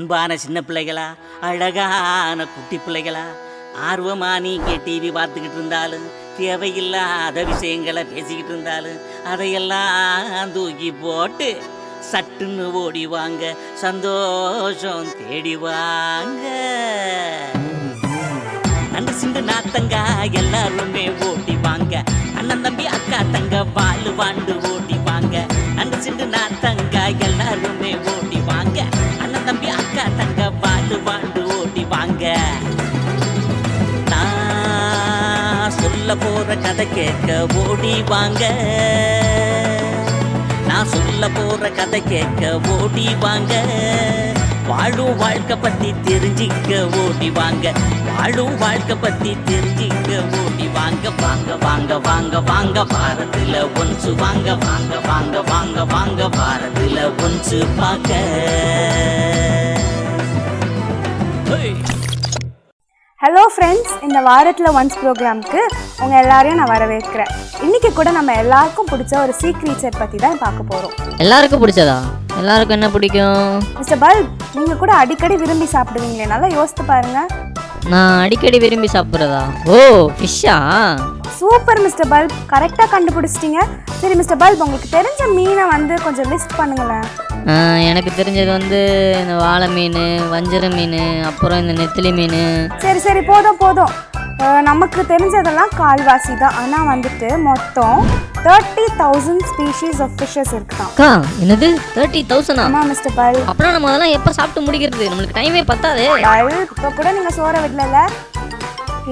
அன்பான சின்ன பிள்ளைகளா, அழகான குட்டி பிள்ளைகளா, ஆர்வமா நீங்க டிவி பார்த்துக்கிட்டு இருந்தாலும், தேவையில்லாத விஷயங்களை பேசிக்கிட்டு இருந்தாலும், அதையெல்லாம் தூக்கி போட்டு சட்டுன்னு ஓடி வாங்க, சந்தோஷம் தேடி வாங்க. நண்டு சிண்டு நாத்தங்க எல்லாருமே ஓடி வாங்க, அண்ணன் தம்பி அக்கா தங்க வாழ் வாண்டு ஓடி வாங்க. நண்டு சிண்டு நாத்தங்க எல்லாருமே ஓடி வாங்க, அண்ணன் தம்பி அக்கா தங்க வாழ் வாண்டு ஓடி வாங்க. நான் சொல்ல போற கதை கேட்க ஓடி வாங்க, நான் சொல்ல போற கதை கேட்க ஓடி வாங்க. வாழும் வாழ்க்கை பத்தி தெரிஞ்சிக்க ஓடி வாங்க, வாழும் வாழ்க்கை பத்தி தெரிஞ்சிக்க ஓடி வாங்க. வாங்க வாங்க வாங்க வாங்க பாரதில ஒன்று வாங்க, வாங்க வாங்க வாங்க வாங்க பாரதில ஒன்று பார்க்க. ஹலோ ஃப்ரெண்ட்ஸ், இந்த வாரத்தில் ஒன்ஸ் ப்ரோக்ராமுக்கு உங்கள் எல்லாரையும் நான் வரவேற்கிறேன். இன்றைக்கி கூட நம்ம எல்லாருக்கும் பிடிச்ச ஒரு சீ க்ரீச்சர் பற்றி தான் பார்க்க போகிறோம். எல்லாருக்கும் பிடிச்சதா? எல்லாருக்கும் என்ன பிடிக்கும்? மிஸ்டர் பல்ப், நீங்கள் கூட அடிக்கடி விரும்பி சாப்பிடுவீங்களே, நல்லா யோசித்து பாருங்கள். நான் அடிக்கடி விரும்பி சாப்பிட்றதா? ஓ, ஃபிஷ்ஷா? சூப்பர் மிஸ்டர் பல்ப், கரெக்டாக கண்டுபிடிச்சிட்டிங்க. சரி மிஸ்டர் பல்ப், உங்களுக்கு தெரிஞ்ச மீனை கொஞ்சம் லிஸ்ட் பண்ணுங்களேன். எனக்கு தெரிஞ்சது இந்த வாழை மீன், வஞ்சர மீன், அப்புறம் இந்த நெத்திலி மீன். சரி சரி, போதும் போதும். நமக்கு தெரிஞ்சதெல்லாம் கால்வாசி தான். ஆனால் மொத்தம் 30,000 ஸ்பீஷீஸ் ஆஃப் ஃபிஷஸ் இருக்குதான். அக்கா, என்னது 30,000? ஆமாம் மிஸ்டர் பல்ப். அப்புறம் நம்ம அதெல்லாம் எப்போ சாப்பிட்டு முடிக்கிறது? நம்மளுக்கு டைமே பத்தாதே. பல்ப், இப்போ கூட நீங்கள் சோற விடல.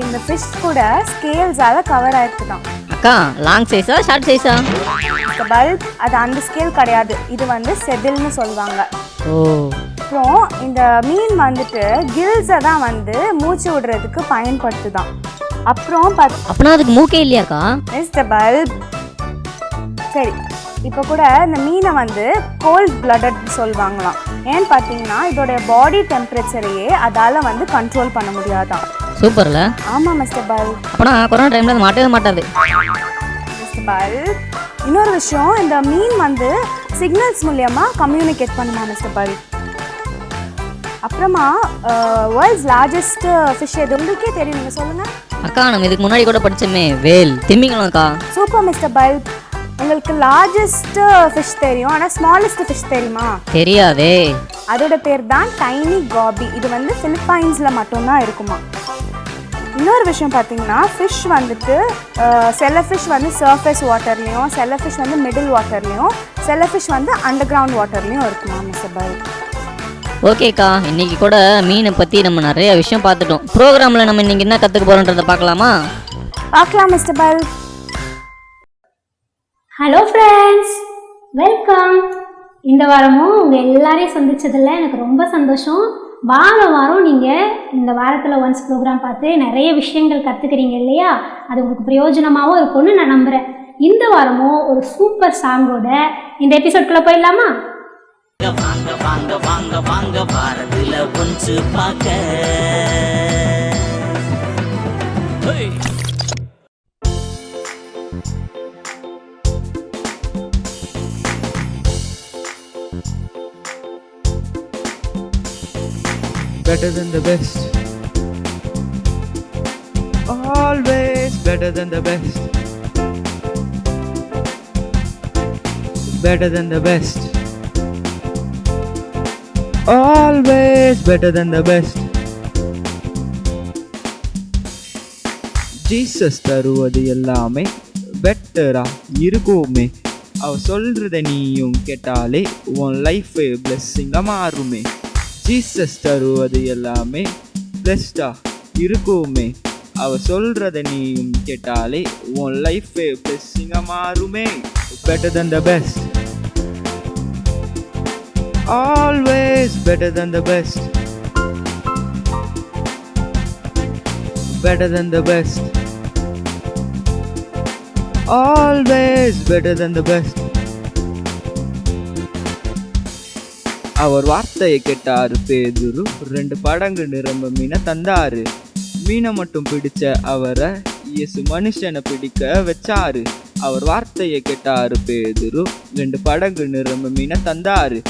இந்த ஃபிஷ் கூட ஸ்கேல்ஸால கவர் ஆயிருக்கு தான். அக்கா, லாங் சைஸா ஷார்ட் சைஸா? பல்ப், அது அந்த ஸ்கேல் கிடையாது. இது செதில்னு சொல்லுவாங்க. ஓ. அப்புறம் இந்த மீன் கில்ஸை தான் மூச்சு விடுறதுக்கு பயன்படுத்துதான். அப்புறம் அப்படின்னா அதுக்கு மூக்கே இல்லையாக்கா? மிஸ்டர் பல்ப், சரி, இப்போ கூட இந்த மீனை கோல்ட் பிளட்டட் சொல்லுவாங்களாம். ஏன்னு பார்த்தீங்கன்னா இதோடைய பாடி டெம்பரேச்சரையே அதால் கண்ட்ரோல் பண்ண முடியாதான். சூப்பர்ல. ஆமாம் மிஸ்டர் பல்ப். அப்போனா கொரோனா டைமில் அது மாட்டவே மாட்டாது. மிஸ்டர் பல்ப், இன்னொரு விஷயம், இந்த மீன் சிக்னல்ஸ் மூலியமா கம்யூனிகேட் பண்ணுமா மிஸ்டர் பல்ப். அப்புறமா வேர்ல்ட்ஸ் லார்ஜஸ்ட் ஃபிஷ் எது உங்களுக்கே தெரியும், நீங்கள் சொல்லுங்கள். அக்கா, நம்ம இதுக்கு முன்னாடி கூட படிச்சோமே, வேல், திமிங்கலம் அக்கா. சூப்பர் மிஸ்டர் பல்ப், உங்களுக்கு லார்ஜஸ்ட் ஃபிஷ் தெரியும், ஆனால் ஸ்மாலஸ்ட் ஃபிஷ் தெரியுமா? தெரியாதே. அதோட பேர் தான் டைனி காபி. இது பிலிப்பைன்ஸில் மட்டும்தான் இருக்குமா. இன்னொரு விஷயம் பார்த்தீங்கன்னா, ஃபிஷ் சில ஃபிஷ் சர்ஃபேஸ் வாட்டர்லேயும், சில ஃபிஷ் மிடில் வாட்டர்லேயும், சில ஃபிஷ் அண்டர் கிரவுண்ட் வாட்டர்லேயும் இருக்குமா மிஸ்டர் பல்ப். ஓகேக்கா, இன்னைக்கு கூட மீனை பற்றி நம்ம நிறைய விஷயம் பார்த்துட்டோம். ப்ரோக்ராமில் நம்ம இன்னைக்கு என்ன கற்றுக்க போகிறோன்றதை பார்க்கலாமா? பார்க்கலாம் mister bulb. Hello friends, welcome. இந்த வாரமும் உங்கள் எல்லாரையும் சந்திச்சதில் எனக்கு ரொம்ப சந்தோஷம். வாரம் நீங்கள் இந்த வாரத்தில் ஒன்ஸ் ப்ரோக்ராம் பார்த்து நிறைய விஷயங்கள் கற்றுக்கிறீங்க இல்லையா? அது உங்களுக்கு பிரயோஜனமாகவும் இருக்கும்னு நான் நம்புகிறேன். இந்த வாரமும் ஒரு சூப்பர் சாங்கோட இந்த எபிசோட்குள்ளே போயிடலாமா? வாங்க வாங்க வாங்க வாங்க பாரதில ஒன்று பார்க்க. Better than the best, always better than the best, better than the best, always better than the best. Jesus தருவது எல்லாமே பெட்டரா இருக்குமே. அவ சொல்றத நீயும் கேட்டாலே உன் லைஃப் பிளெஸ்ஸிங்கா மாறுமே. ஜீசஸ் தருவது எல்லாமே பெஸ்டா இருக்குமே. அவ சொல்றத நீயும் கேட்டாலே உன் லைஃப் பிளெஸ்ஸிங்கா மாறுமே. Better than the best, always better than the best, better than the best, always better than the best. அவர் வார்த்தையை கேட்டாரு பேதுரு, 2 படங்கு நிரம்ப மீனை தந்தாரு. மீனை மட்டும் பிடிச்ச அவரை இயேசு மனுஷனை பிடிக்க வச்சாரு. அவர் வார்த்தையை கேட்டாரு பேதுரு, 2 படங்கு நிரம்ப மீனை தந்தாரு.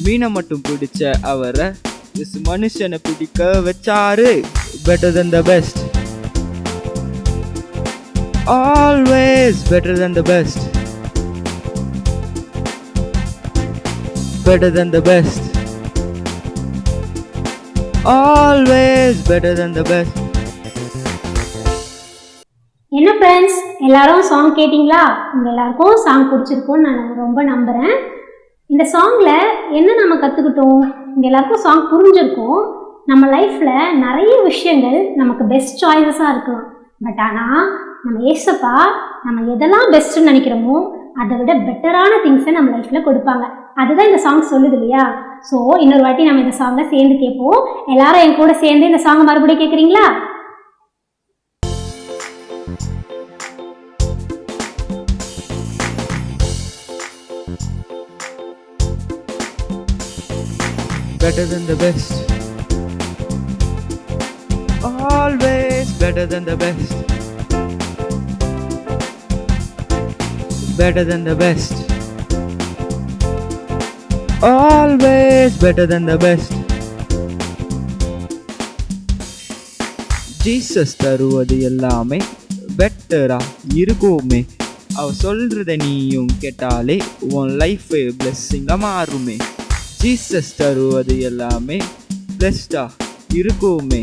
மீனை மட்டும் பிடிச்ச அவரை இயேசு மனுஷனை பிடிக்க வச்சாரு. Better than the best, always better than the best, better than the best, always better than the best. என்ன ஃப்ரெண்ட்ஸ், எல்லாரும் சாங் கேட்டிங்களா? உங்கள் எல்லாருக்கும் சாங் பிடிச்சிருக்கும்னு நான் ரொம்ப நம்புகிறேன். இந்த சாங்கில் என்ன நம்ம கற்றுக்கிட்டோம்? உங்கள் எல்லாருக்கும் சாங் புரிஞ்சிருக்கும். நம்ம லைஃப்பில் நிறைய விஷயங்கள் நமக்கு பெஸ்ட் சாய்ஸஸாக இருக்கலாம். பட் ஆனால் நம்ம ஏசப்பா நம்ம எதெல்லாம் பெஸ்ட்டுன்னு நினைக்கிறோமோ அதை விட பெட்டரான திங்ஸை நம்ம லைஃப்பில் கொடுப்பாங்க. அதுதான் இந்த சாங் சொல்லுது இல்லையா? ஸோ இன்னொரு வாட்டி நம்ம இந்த சாங்கை சேர்ந்து கேட்போம். எல்லாரும் என் கூட சேர்ந்து இந்த சாங்கை மறுபடியும் கேட்குறீங்களா? Better than the best, always better than the best, better than the best, always better than the best. Jesus தருவது எல்லாமே பெட்டரா இருக்குமே. அவ சொல்றத நீயும் கேட்டாலே உன் லைஃப் பிளெஸ்ஸிங்கா மாறுமே. ஜீசஸ் தருவது எல்லாமே பெஸ்டா இருக்குமே.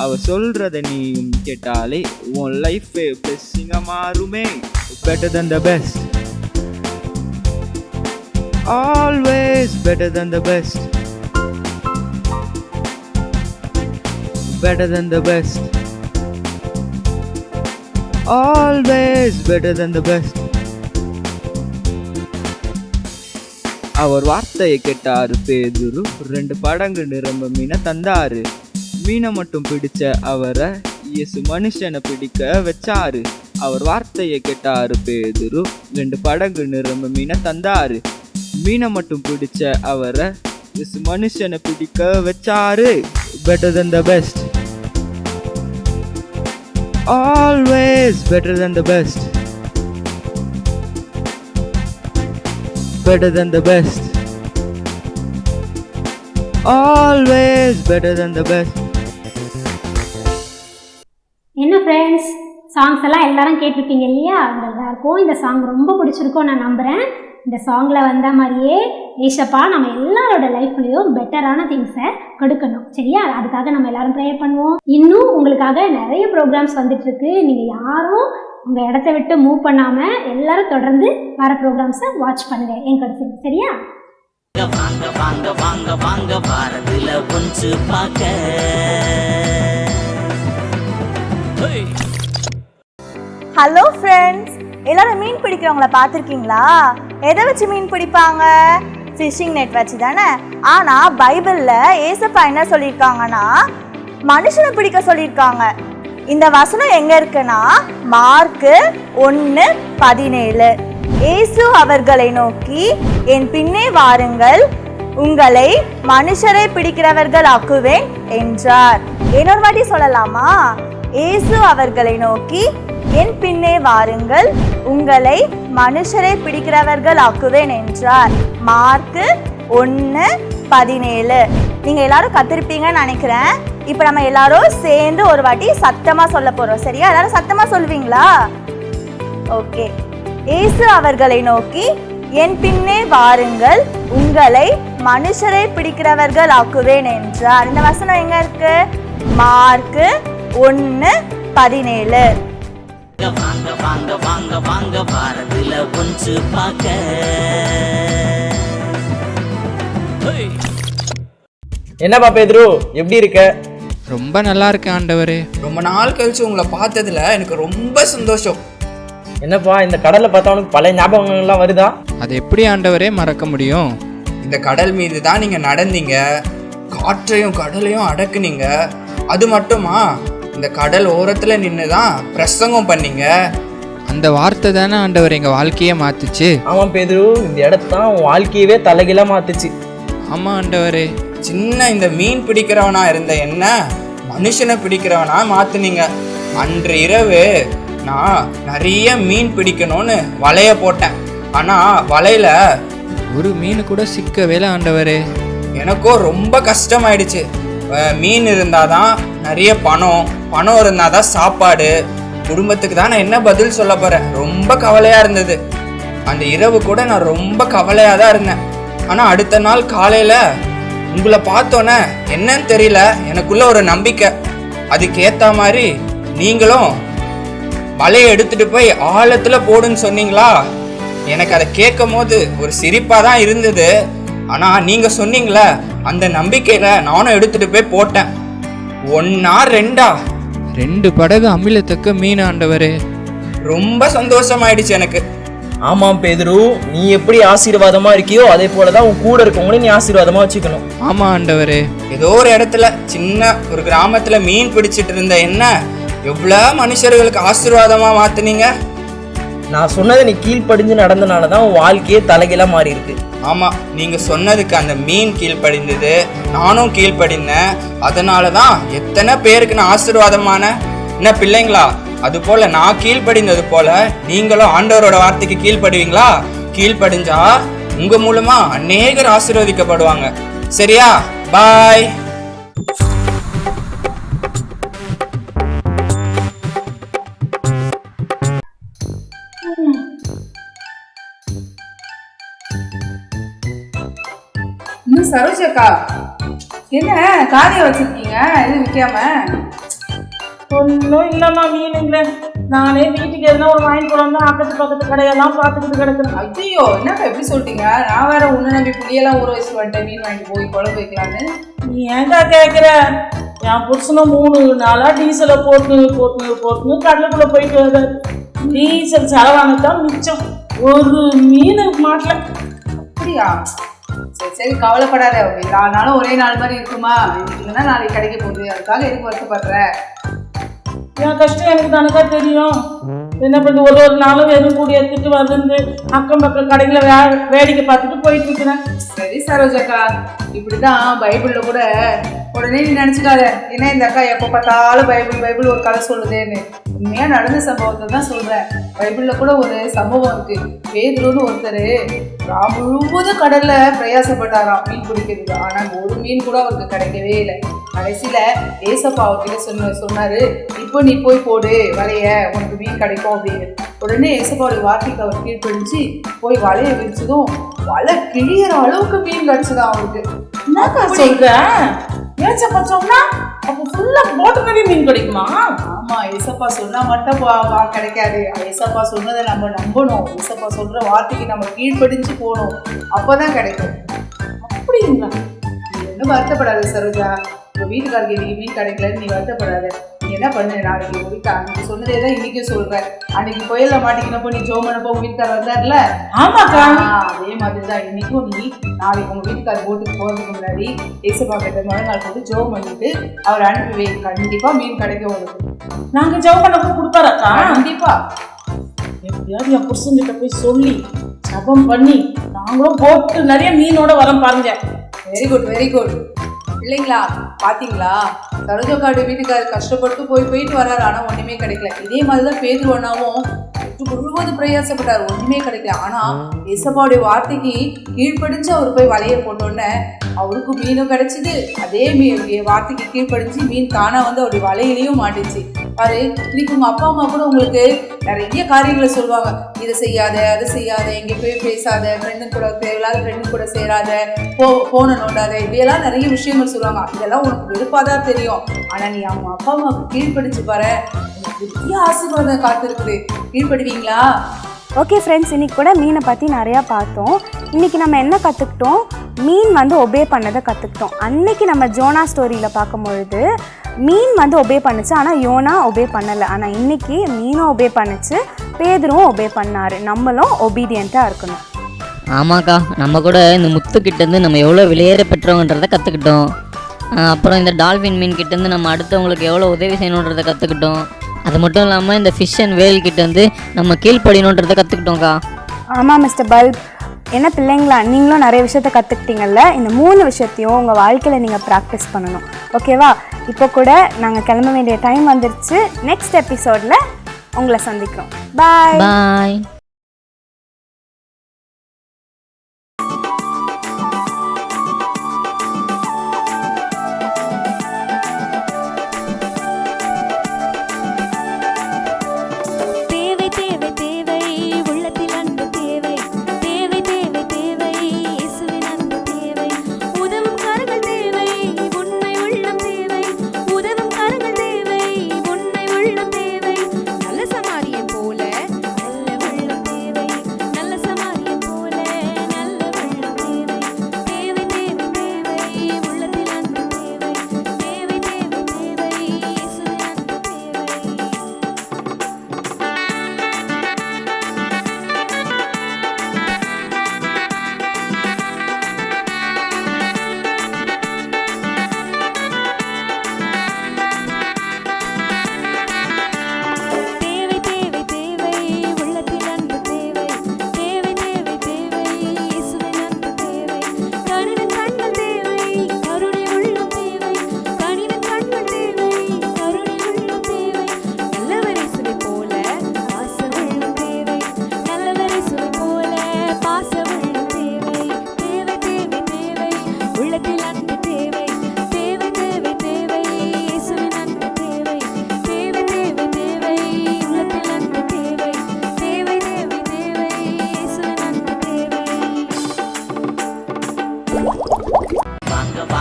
அவ சொல்றத நீயும் கேட்டாலே உன் லைஃப் பிளெஸ்ஸிங்கா மாறுமே. Better than the best, always better than the best, better than the best, always better than the best. அவர் வார்த்தையை கேட்டாரு பேதுரு, 2 படங்கு நிரம்ப மீனை தந்தாரு. மீனை மட்டும் பிடிச்ச அவரை இயேசு மனுஷனை பிடிக்க வச்சாரு. அவர் வார்த்தையை கேட்டாரு பேதுரு, 2 படங்கு நிரம்ப மீனை தந்தாரு. மீனை மட்டும் பிடிச்ச அவரை இயேசு மனுஷனை பிடிக்க வச்சாரு. Better than the best, always better than the best, better than the best, always better than the best. என்ன ஃப்ரெண்ட்ஸ், சாங்ஸ் எல்லாம் எல்லாரும் கேட்டிருப்பீங்க இல்லையா? உங்கள் எல்லாருக்கும் இந்த சாங் ரொம்ப பிடிச்சிருக்கும் நான் நம்புகிறேன். இந்த சாங்கில் வந்த மாதிரியே ஏசப்பா நம்ம எல்லாரோட லைஃப்லேயும் பெட்டரான திங்ஸை கொடுக்கணும், சரியா? அதுக்காக நம்ம எல்லாரும் ப்ரேயர் பண்ணுவோம். இன்னும் உங்களுக்காக நிறைய ப்ரோக்ராம்ஸ் வந்துட்டுருக்கு. நீங்கள் யாரும் உங்கள் இடத்த விட்டு மூவ் பண்ணாமல் எல்லாரும் தொடர்ந்து வர ப்ரோக்ராம்ஸை வாட்ச் பண்ணுங்கள் என் கடைசி, சரியா? வாங்க வாங்க வாங்க வாங்க வாரத்துல ஒன்று பார்க்க. ஹலோ ஃப்ரெண்ட்ஸ், எல்லாரும் மீன் பிடிக்கிறவங்கள பார்த்துருக்கீங்களா? எதை வச்சு மீன் பிடிப்பாங்க? ஃபிஷிங் நெட் வச்சு தானே. ஆனால் பைபிளில் ஏசப்பா என்ன சொல்லியிருக்காங்கன்னா மனுஷனை பிடிக்க சொல்லியிருக்காங்க. இந்த வசனம் எங்கே இருக்குன்னா மார்க்கு 1:17. இயேசு அவர்களை நோக்கி, என் பின்னே வாருங்கள், உங்களை மனுஷரை பிடிக்கிறவர்கள் ஆக்குவேன் என்றார். இன்னொரு வாட்டி சொல்லலாமா? இயேசு அவர்களை நோக்கி, என் பின்னே வாருங்கள், உங்களை மனுஷரை பிடிக்கிறவர்கள் ஆக்குவேன் என்றார். மார்க்கு 1:17. நீங்கள் எல்லாரும் கத்திருப்பீங்கன்னு நினைக்கிறேன். இப்போ நம்ம எல்லாரும் சேர்ந்து ஒரு வாட்டி சத்தமாக சொல்ல போகிறோம், சரியா? எல்லாரும் சத்தமாக சொல்வீங்களா? ஓகே. இயேசு அவர்களை நோக்கி, என் பின்னே வாருங்கள், உங்களை மனுஷரை பிடிக்கிறவர்கள் ஆக்குவேன் என்றார். இந்த வசனம் எங்க இருக்கு? மார்க்கு 1:17. வாங்க வாங்க வாங்க வாங்க வாரத்துல ஒன்று பார்க்க. என்னப்பா பேதுரு, எப்படி இருக்க? ரொம்ப நல்லா இருக்கு ஆண்டவரே. ரொம்ப நாள் கழிச்சு உங்களை பார்த்ததுல எனக்கு ரொம்ப சந்தோஷம். என்னப்பா இந்த கடலை பார்த்தா உனக்கு பழைய ஞாபகங்கள்லாம் வருதா? அது எப்படி ஆண்டவரே மறக்க முடியும்? இந்த கடல் மீது தான் நீங்க நடந்தீங்க, காற்றையும் கடலையும் அடக்குனீங்க. அது மட்டுமா, இந்த கடல் ஓரத்துல நின்று தான் பிரசங்கம் பண்ணீங்க. அந்த வார்த்தை தானே ஆண்டவர் எங்கள் வாழ்க்கையே மாற்றுச்சு. ஆமாம் பேதுரு, இந்த இடத்தான் உன் வாழ்க்கையவே தலைகீழாக மாற்றுச்சு. ஆமாம் ஆண்டவரே. சின்ன இந்த மீன் பிடிக்கிறவனா இருந்த என்ன மனுஷனை பிடிக்கிறவனா மாத்துனீங்க. அன்று இரவு நான் நிறைய மீன் பிடிக்கணும்னு வலைய போட்டேன். ஆனா வலையில ஒரு மீன் கூட சிக்கவே இல்லை ஆண்டவரே. எனக்கும் ரொம்ப கஷ்டமாயிடுச்சு. மீன் இருந்தாதான் நிறைய பணம் இருந்தாதான் சாப்பாடு. குடும்பத்துக்கு தான் நான் என்ன பதில் சொல்ல போறேன். ரொம்ப கவலையா இருந்தது. அந்த இரவு கூட நான் ரொம்ப கவலையா தான் இருந்தேன். ஆனா அடுத்த நாள் காலையில உங்களை பார்த்தோன்னே என்னன்னு தெரியல, எனக்குள்ள ஒரு நம்பிக்கை. அதுக்கேத்த மாதிரி நீங்களும் வலையை எடுத்துட்டு போய் ஆழத்துல போடுன்னு சொன்னீங்களா. எனக்கு அதை கேட்கும் போது ஒரு சிரிப்பா தான் இருந்தது. ஆனா நீங்க சொன்னீங்களே, அந்த நம்பிக்கையில நானும் எடுத்துட்டு போய் போட்டேன். 1 2 படகு அமிலத்தக்க மீன் ஆண்டவரே. ரொம்ப சந்தோஷமாயிடுச்சு எனக்கு. ஆமாம் பேதுரு, நீ எப்படி ஆசீர்வாதமா இருக்கியோ அதே போலதான் உன் கூட இருக்கவங்களையும் நீ ஆசீர்வாதமா வச்சுக்கணும். ஆமா ஆண்டவரே. ஏதோ ஒரு இடத்துல சின்ன ஒரு கிராமத்துல மீன் பிடிச்சிட்டு இருந்த என்ன எவ்வளவு மனுஷர்களுக்கு ஆசீர்வாதமா மாத்துனீங்க. நான் சொன்னதை நீ கீழ்ப்படிஞ்சு நடந்தனாலதான் உன் வாழ்க்கையே தலைகீழா மாறி இருக்கு. ஆமா, நீங்க சொன்னதுக்கு அந்த மீன் கீழ்ப்படிந்தது, நானும் கீழ்ப்படிந்தேன். அதனாலதான் எத்தனை பேருக்கு நான் ஆசீர்வாதமான என்ன பிள்ளைங்களா. அது போல நான் கீழ்ப்படிந்தது போல நீங்களும் ஆண்டவரோட வார்த்தைக்கு கீழ்ப்படுவீங்களா? கீழ்ப்படிஞ்சா உங்க மூலமா அநேகர் ஆசீர்வதிக்கப்படுவாங்க. சரியா? பாய். இன்னும் சரோஜக்கா என்ன காரியம் வச்சிருக்கீங்க எதுவும் விற்காம? ஒன்றும் இல்லைம்மா, மீனுங்களே. நானே வீட்டுக்கு எதுனா ஒரு வாங்கி போடணும், பக்கத்து கடையெல்லாம் பார்த்துக்கிட்டு கிடக்குறேன். ஐயோ, என்னக்கா எப்படி சொல்லிட்டீங்க? நான் வேற ஒன்று நம்பி புளியெல்லாம் ஊற வச்சுட்டு வந்துட்டேன் மீன் வாங்கி போய் குழம்பு வைக்கலான்னு. நீ ஏன்டா கேட்குற? என் புருஷனும் 3 நாளாக டீசலை போட்டுன்னு கடலுக்குள்ளே போயிட்டு வருது. டீசல் செலவானதான் மிச்சம். ஒரு மீன் மாட்டல. அப்படியா? சரி சரி, கவலைப்படாத. எல்லா நாளும் ஒரே நாள் மாதிரி இருக்குமா? இன்னைக்கு இல்லைன்னா நாளைக்கு கிடைக்க போகுது. அதுக்காக எதுக்கு வருத்தப்படுற? என் கஷ்டம் எனக்கு தானக்கா தெரியும். என்ன பண்ணுறது, ஒரு நாளும் எதுவும் கூடி எடுத்துட்டு வந்து அக்கம் பக்கம் கடைகளை வேடிக்கை பார்த்துட்டு போயிட்டு இருக்கிறேன். சரி சரோஜக்கா, இப்படிதான் பைபிள்ல கூட உடனே நீ நினைச்சுக்காத என்ன இந்த அக்கா எப்போ பார்த்தாலும் பைபிள் ஒரு கதை சொல்லுதேன்னு. உண்மையா நடந்த சம்பவத்தை தான் சொல்றேன். பைபிள்ல கூட ஒரு சம்பவம் இருக்கு. பேதுருன்னு ஒருத்தர் முழுவதும் கடல்ல பிரயாசப்பட்டாராம் மீன் பிடிக்கிறது. ஆனா ஒரு மீன் கூட அவருக்கு கிடைக்கவே இல்லை. கடைசியில ஏசப்பா அவர்கிட்ட சொன்னாரு, இப்போ நீ போய் போடு வலைய, உனக்கு மீன் கிடைக்கும் அப்படின்னு. உடனே ஏசப்பாவுடைய வார்த்தைக்கு அவர் கீழ்ப்படிஞ்சு போய் வலைய விரிச்சதும் வலை கிழியற அளவுக்கு மீன் கிடைச்சதான் அவருக்கு. என்னக்கா சொல்ற? ஏசப்பா சொன்னா அப்போ ஃபுல்லா போட்டு நிறைய மீன் கிடைக்குமா? ஆமா, ஏசப்பா சொன்னா மட்டும் கிடைக்காது. ஏசப்பா சொன்னதை நம்ம நம்பணும். ஏசப்பா சொல்ற வார்த்தைக்கு நம்ம கீழ்ப்படிஞ்சு போகணும். அப்பதான் கிடைக்கும். அப்படிங்களா? ஒன்றும் வருத்தப்படாது சரோஜா. உங்க வீட்டுக்காரருக்கு இன்னைக்கு மீன் கிடைக்கலன்னு நீ வருத்தப்படாத. நீ என்ன பண்ணு, நாளைக்கு உங்க வீட்டு அன்னைக்கு சொன்னதே தான் இன்னைக்கும் சொல்றேன். அன்னைக்கு புயல்ல மாட்டிக்கினப்போ நீ ஜோமனப்போ உங்க வீட்டுக்காரர் வந்தார்ல, ஆமாக்கா, அதே மாதிரிதான் இன்னைக்கும் நீ நாளைக்கு உங்க வீட்டுக்காரர் போட்டுக்கு போறதுக்கு முன்னாடி ஏசப்பா கிட்ட மறுநாள் போட்டு ஜோம் பண்ணிட்டு அவர் அனுப்பி வை. கண்டிப்பா மீன் கிடைக்கும் உனக்கு. நாங்க ஜோம் பண்ணப்போ கொடுப்பாராக்கா? கண்டிப்பா. எப்படியாவது என் புருஷன்கிட்ட போய் சொல்லி ஜபம் பண்ணி நாங்களும் போட்டு நிறைய மீனோட வரோம் பாருங்க. Very good very good. இல்லைங்களா, பாத்தீங்களா சரோஜக்காடு வீட்டுக்காரர் கஷ்டப்பட்டு போயிட்டு வர்றாரு. ஆனா ஒண்ணுமே கிடைக்கல. இதே மாதிரிதான் பேதுரு அண்ணாவும் முழுவதும் பிரயாசப்பட்டார், ஒண்ணுமே கிடைக்கல. ஆனா ஏசப்பாவுடைய வார்த்தைக்கு கீழ்ப்படிஞ்சு அவர் போய் வலைய போட்டோன்னே அவருக்கு மீனும் கிடைச்சிது. அதே வார்த்தைக்கு கீழ்ப்படிஞ்சு மீன் தானா வந்து அவருடைய வலையிலையும் மாட்டுச்சு. பாரு, இன்னைக்கு உங்க அப்பா அம்மா கூட உங்களுக்கு நிறைய காரியங்களை சொல்லுவாங்க. இதை செய்யாத, அதை செய்யாத, எங்க போய் பேசாத, ஃப்ரெண்டு கூட தேவையில்லாத ஃப்ரெண்டு கூட சேராத, போனை நோண்டாத, இப்படியெல்லாம் நிறைய விஷயங்கள் சொல்லுவாங்க. இதெல்லாம் உனக்கு வெறுப்பாதான் தெரியும். ஆனா நீ அவங்க அப்பா அம்மாவுக்கு கீழ்ப்படிச்சு பாரு, பெரிய ஆசீர்வாதம் காத்திருக்குது. கீழ்ப்படுவீங்களா? ஓகே ஃப்ரெண்ட்ஸ், இன்றைக்கி கூட மீனை பற்றி நிறையா பார்த்தோம். இன்றைக்கி நம்ம என்ன கற்றுக்கிட்டோம்? மீன் வந்து ஒபே பண்ணதை கற்றுக்கிட்டோம். அன்றைக்கி நம்ம ஜோனா ஸ்டோரியில் பார்க்கும்பொழுது மீன் வந்து ஒபே பண்ணுச்சு, ஆனால் யோனா ஒபே பண்ணலை. ஆனால் இன்றைக்கி மீனும் ஒபே பண்ணுச்சு, பேதுருவும் ஒபே பண்ணார். நம்மளும் ஒபீடியண்ட்டாக இருக்கணும். ஆமாக்கா, நம்ம கூட இந்த முத்துக்கிட்டேருந்து நம்ம எவ்வளோ விலையேற பெற்றோங்கன்றதை கற்றுக்கிட்டோம். அப்புறம் இந்த டால்ஃபின் மீன் கிட்டேருந்து நம்ம அடுத்தவங்களுக்கு எவ்வளோ உதவி செய்யணுன்றதை கற்றுக்கிட்டோம். அது மட்டும் இல்லாமல் இந்த ஃபிஷ் அண்ட் வேல் கிட்டேருந்து நம்ம கீழ்ப்படியணுன்றதை கற்றுக்கிட்டோம்க்கா. ஆமாம் மிஸ்டர் பல்ப், என்ன பிள்ளைங்களா, நீங்களும் நிறைய விஷயத்த கற்றுக்கிட்டீங்கல்ல. இந்த 3 விஷயத்தையும் உங்கள் வாழ்க்கையில் நீங்கள் ப்ராக்டிஸ் பண்ணணும். ஓகேவா? இப்போ கூட நாங்கள் கிளம்ப வேண்டிய டைம் வந்துருச்சு. நெக்ஸ்ட் எபிசோடில் உங்களை சந்திக்கிறோம். பாய் பாய்.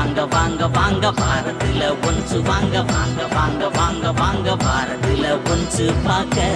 வாங்க வாங்க வாங்க வாரத்துல ஒன்று வாங்க வாங்க வாங்க வாங்க வாங்க வாரத்துல ஒன்று பார்க்க